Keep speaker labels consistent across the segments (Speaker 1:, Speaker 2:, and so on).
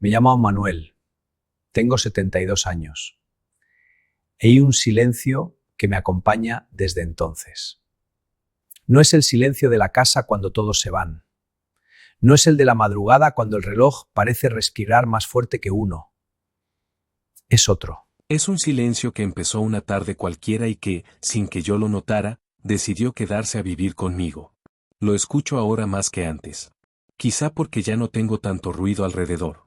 Speaker 1: Me llamo Manuel, tengo 72 años. Hay un silencio que me acompaña desde entonces. No es el silencio de la casa cuando todos se van. No es el de la madrugada cuando el reloj parece respirar más fuerte que uno. Es otro.
Speaker 2: Es un silencio que empezó una tarde cualquiera y que, sin que yo lo notara, decidió quedarse a vivir conmigo. Lo escucho ahora más que antes. Quizá porque ya no tengo tanto ruido alrededor.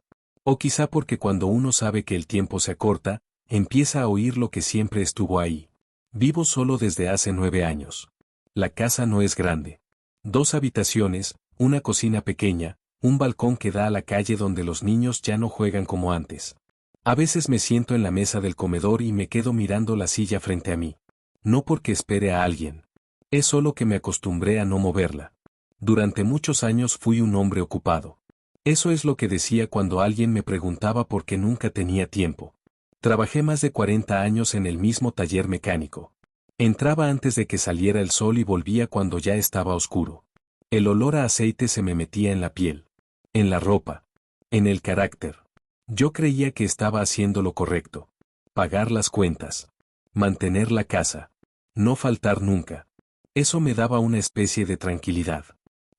Speaker 2: O quizá porque cuando uno sabe que el tiempo se acorta, empieza a oír lo que siempre estuvo ahí. Vivo solo desde hace 9 años. La casa no es grande. 2 habitaciones, una cocina pequeña, un balcón que da a la calle donde los niños ya no juegan como antes. A veces me siento en la mesa del comedor y me quedo mirando la silla frente a mí. No porque espere a alguien. Es solo que me acostumbré a no moverla. Durante muchos años fui un hombre ocupado. Eso es lo que decía cuando alguien me preguntaba por qué nunca tenía tiempo. Trabajé más de 40 años en el mismo taller mecánico. Entraba antes de que saliera el sol y volvía cuando ya estaba oscuro. El olor a aceite se me metía en la piel, en la ropa, en el carácter. Yo creía que estaba haciendo lo correcto. Pagar las cuentas. Mantener la casa. No faltar nunca. Eso me daba una especie de tranquilidad.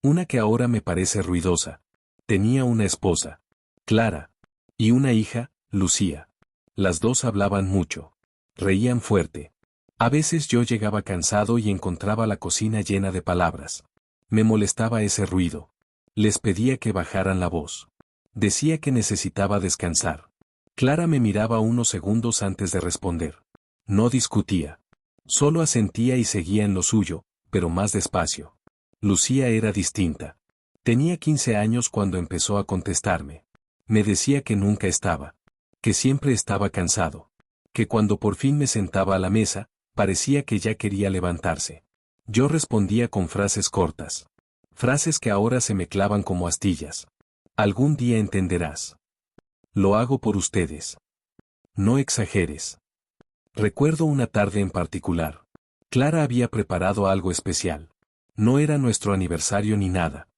Speaker 2: Una que ahora me parece ruidosa. Tenía una esposa, Clara, y una hija, Lucía. Las dos hablaban mucho. Reían fuerte. A veces yo llegaba cansado y encontraba la cocina llena de palabras. Me molestaba ese ruido. Les pedía que bajaran la voz. Decía que necesitaba descansar. Clara me miraba unos segundos antes de responder. No discutía. Solo asentía y seguía en lo suyo, pero más despacio. Lucía era distinta. Tenía 15 años cuando empezó a contestarme. Me decía que nunca estaba. Que siempre estaba cansado. Que cuando por fin me sentaba a la mesa, parecía que ya quería levantarse. Yo respondía con frases cortas. Frases que ahora se me clavan como astillas. Algún día entenderás. Lo hago por ustedes. No exageres. Recuerdo una tarde en particular. Clara había preparado algo especial. No era nuestro aniversario ni nada.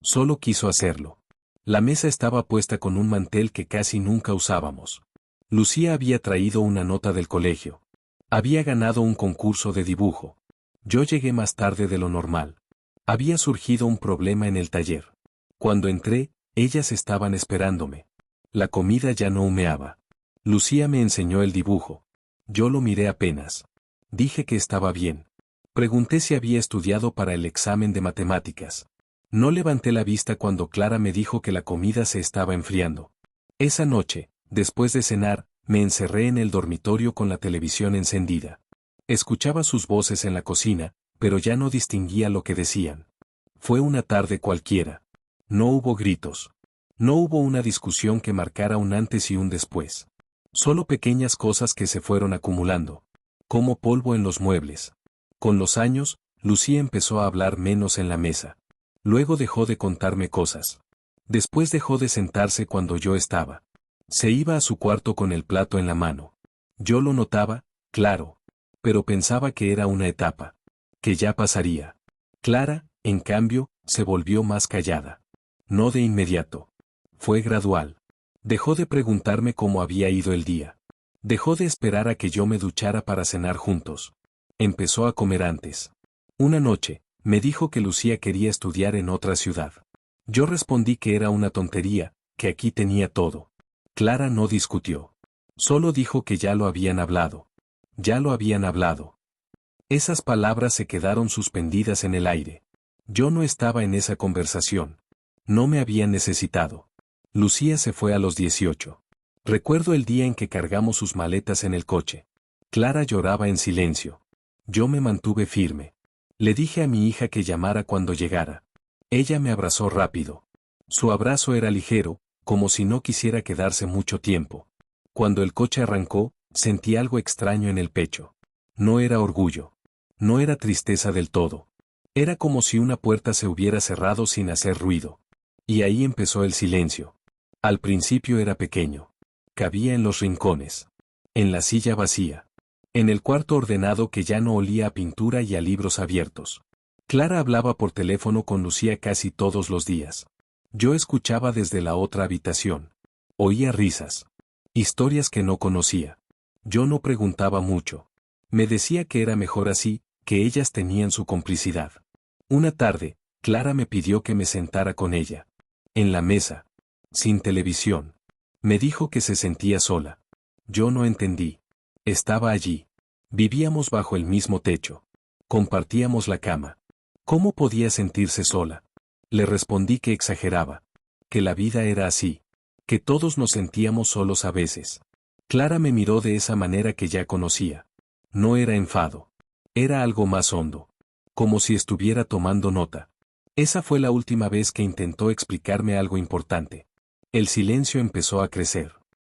Speaker 2: Solo quiso hacerlo. La mesa estaba puesta con un mantel que casi nunca usábamos. Lucía había traído una nota del colegio. Había ganado un concurso de dibujo. Yo llegué más tarde de lo normal. Había surgido un problema en el taller. Cuando entré, ellas estaban esperándome. La comida ya no humeaba. Lucía me enseñó el dibujo. Yo lo miré apenas. Dije que estaba bien. Pregunté si había estudiado para el examen de matemáticas. No levanté la vista cuando Clara me dijo que la comida se estaba enfriando. Esa noche, después de cenar, me encerré en el dormitorio con la televisión encendida. Escuchaba sus voces en la cocina, pero ya no distinguía lo que decían. Fue una tarde cualquiera. No hubo gritos. No hubo una discusión que marcara un antes y un después. Solo pequeñas cosas que se fueron acumulando. Como polvo en los muebles. Con los años, Lucía empezó a hablar menos en la mesa. Luego dejó de contarme cosas. Después dejó de sentarse cuando yo estaba. Se iba a su cuarto con el plato en la mano. Yo lo notaba, claro. Pero pensaba que era una etapa. Que ya pasaría. Clara, en cambio, se volvió más callada. No de inmediato. Fue gradual. Dejó de preguntarme cómo había ido el día. Dejó de esperar a que yo me duchara para cenar juntos. Empezó a comer antes. Una noche, me dijo que Lucía quería estudiar en otra ciudad. Yo respondí que era una tontería, que aquí tenía todo. Clara no discutió. Solo dijo que ya lo habían hablado. Ya lo habían hablado. Esas palabras se quedaron suspendidas en el aire. Yo no estaba en esa conversación. No me habían necesitado. Lucía se fue a los 18. Recuerdo el día en que cargamos sus maletas en el coche. Clara lloraba en silencio. Yo me mantuve firme. Le dije a mi hija que llamara cuando llegara. Ella me abrazó rápido. Su abrazo era ligero, como si no quisiera quedarse mucho tiempo. Cuando el coche arrancó, sentí algo extraño en el pecho. No era orgullo. No era tristeza del todo. Era como si una puerta se hubiera cerrado sin hacer ruido. Y ahí empezó el silencio. Al principio era pequeño. Cabía en los rincones. En la silla vacía. En el cuarto ordenado que ya no olía a pintura y a libros abiertos. Clara hablaba por teléfono con Lucía casi todos los días. Yo escuchaba desde la otra habitación. Oía risas. Historias que no conocía. Yo no preguntaba mucho. Me decía que era mejor así, que ellas tenían su complicidad. Una tarde, Clara me pidió que me sentara con ella. En la mesa. Sin televisión. Me dijo que se sentía sola. Yo no entendí. Estaba allí. Vivíamos bajo el mismo techo. Compartíamos la cama. ¿Cómo podía sentirse sola? Le respondí que exageraba. Que la vida era así. Que todos nos sentíamos solos a veces. Clara me miró de esa manera que ya conocía. No era enfado. Era algo más hondo. Como si estuviera tomando nota. Esa fue la última vez que intentó explicarme algo importante. El silencio empezó a crecer.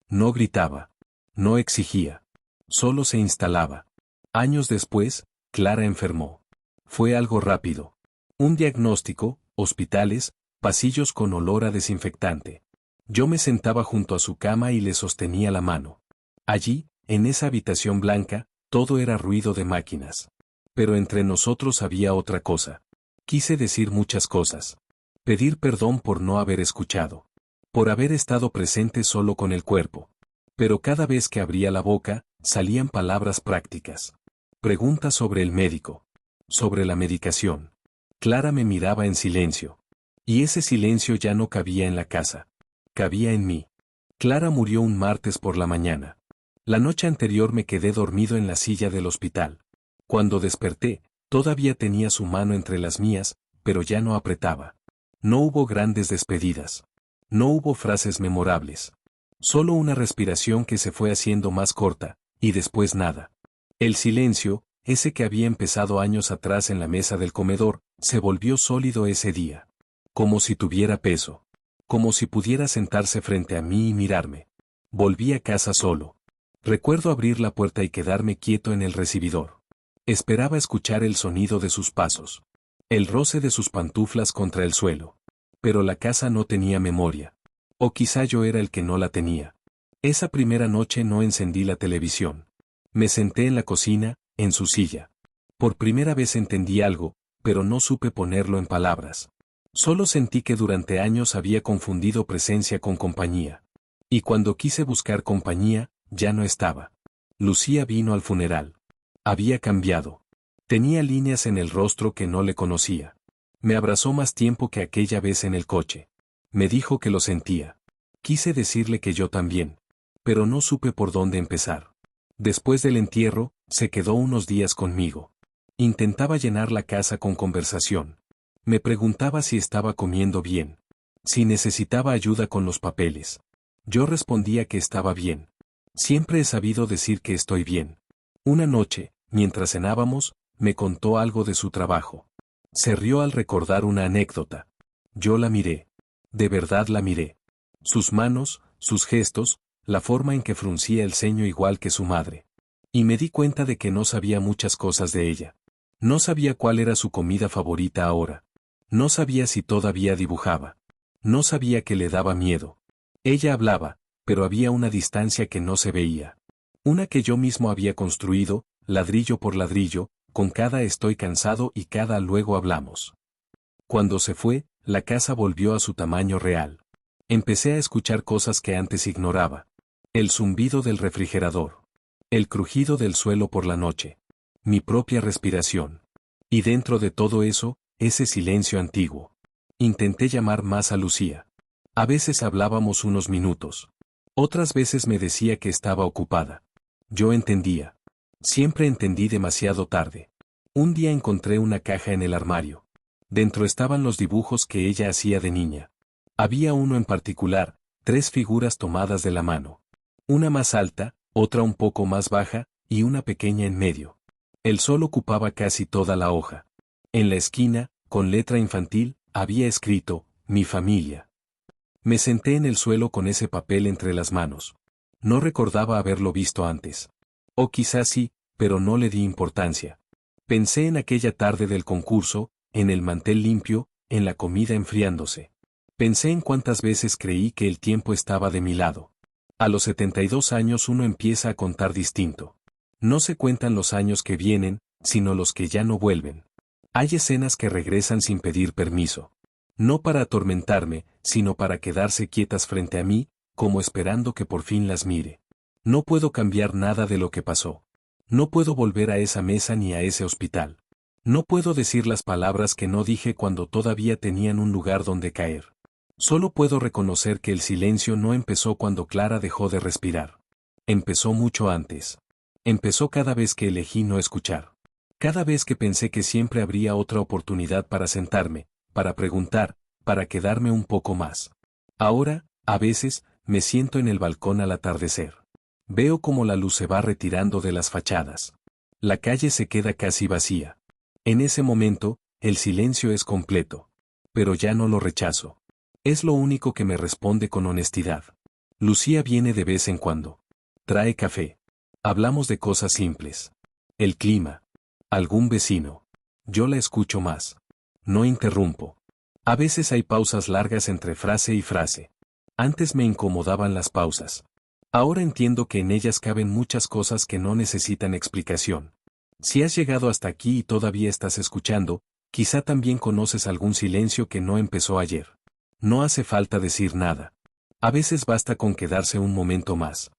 Speaker 2: No gritaba. No exigía. Solo se instalaba. Años después, Clara enfermó. Fue algo rápido. Un diagnóstico, hospitales, pasillos con olor a desinfectante. Yo me sentaba junto a su cama y le sostenía la mano. Allí, en esa habitación blanca, todo era ruido de máquinas. Pero entre nosotros había otra cosa. Quise decir muchas cosas. Pedir perdón por no haber escuchado. Por haber estado presente solo con el cuerpo. Pero cada vez que abría la boca, salían palabras prácticas. Preguntas sobre el médico. Sobre la medicación. Clara me miraba en silencio. Y ese silencio ya no cabía en la casa. Cabía en mí. Clara murió un martes por la mañana. La noche anterior me quedé dormido en la silla del hospital. Cuando desperté, todavía tenía su mano entre las mías, pero ya no apretaba. No hubo grandes despedidas. No hubo frases memorables. Solo una respiración que se fue haciendo más corta, y después nada. El silencio, ese que había empezado años atrás en la mesa del comedor, se volvió sólido ese día. Como si tuviera peso. Como si pudiera sentarse frente a mí y mirarme. Volví a casa solo. Recuerdo abrir la puerta y quedarme quieto en el recibidor. Esperaba escuchar el sonido de sus pasos. El roce de sus pantuflas contra el suelo. Pero la casa no tenía memoria. O quizá yo era el que no la tenía. Esa primera noche no encendí la televisión. Me senté en la cocina, en su silla. Por primera vez entendí algo, pero no supe ponerlo en palabras. Solo sentí que durante años había confundido presencia con compañía. Y cuando quise buscar compañía, ya no estaba. Lucía vino al funeral. Había cambiado. Tenía líneas en el rostro que no le conocía. Me abrazó más tiempo que aquella vez en el coche. Me dijo que lo sentía. Quise decirle que yo también. Pero no supe por dónde empezar. Después del entierro, se quedó unos días conmigo. Intentaba llenar la casa con conversación. Me preguntaba si estaba comiendo bien. Si necesitaba ayuda con los papeles. Yo respondía que estaba bien. Siempre he sabido decir que estoy bien. Una noche, mientras cenábamos, me contó algo de su trabajo. Se rió al recordar una anécdota. Yo la miré. De verdad la miré. Sus manos, sus gestos, la forma en que fruncía el ceño igual que su madre. Y me di cuenta de que no sabía muchas cosas de ella. No sabía cuál era su comida favorita ahora. No sabía si todavía dibujaba. No sabía que le daba miedo. Ella hablaba, pero había una distancia que no se veía. Una que yo mismo había construido, ladrillo por ladrillo, con cada estoy cansado y cada luego hablamos. Cuando se fue, la casa volvió a su tamaño real. Empecé a escuchar cosas que antes ignoraba. El zumbido del refrigerador. El crujido del suelo por la noche. Mi propia respiración. Y dentro de todo eso, ese silencio antiguo. Intenté llamar más a Lucía. A veces hablábamos unos minutos. Otras veces me decía que estaba ocupada. Yo entendía. Siempre entendí demasiado tarde. Un día encontré una caja en el armario. Dentro estaban los dibujos que ella hacía de niña. Había uno en particular, 3 figuras tomadas de la mano. Una más alta, otra un poco más baja, y una pequeña en medio. El sol ocupaba casi toda la hoja. En la esquina, con letra infantil, había escrito, mi familia. Me senté en el suelo con ese papel entre las manos. No recordaba haberlo visto antes. O quizás sí, pero no le di importancia. Pensé en aquella tarde del concurso, en el mantel limpio, en la comida enfriándose. Pensé en cuántas veces creí que el tiempo estaba de mi lado. A los 72 años uno empieza a contar distinto. No se cuentan los años que vienen, sino los que ya no vuelven. Hay escenas que regresan sin pedir permiso. No para atormentarme, sino para quedarse quietas frente a mí, como esperando que por fin las mire. No puedo cambiar nada de lo que pasó. No puedo volver a esa mesa ni a ese hospital. No puedo decir las palabras que no dije cuando todavía tenían un lugar donde caer. Solo puedo reconocer que el silencio no empezó cuando Clara dejó de respirar. Empezó mucho antes. Empezó cada vez que elegí no escuchar. Cada vez que pensé que siempre habría otra oportunidad para sentarme, para preguntar, para quedarme un poco más. Ahora, a veces, me siento en el balcón al atardecer. Veo cómo la luz se va retirando de las fachadas. La calle se queda casi vacía. En ese momento, el silencio es completo. Pero ya no lo rechazo. Es lo único que me responde con honestidad. Lucía viene de vez en cuando. Trae café. Hablamos de cosas simples. El clima. Algún vecino. Yo la escucho más. No interrumpo. A veces hay pausas largas entre frase y frase. Antes me incomodaban las pausas. Ahora entiendo que en ellas caben muchas cosas que no necesitan explicación. Si has llegado hasta aquí y todavía estás escuchando, quizá también conoces algún silencio que no empezó ayer. No hace falta decir nada. A veces basta con quedarse un momento más.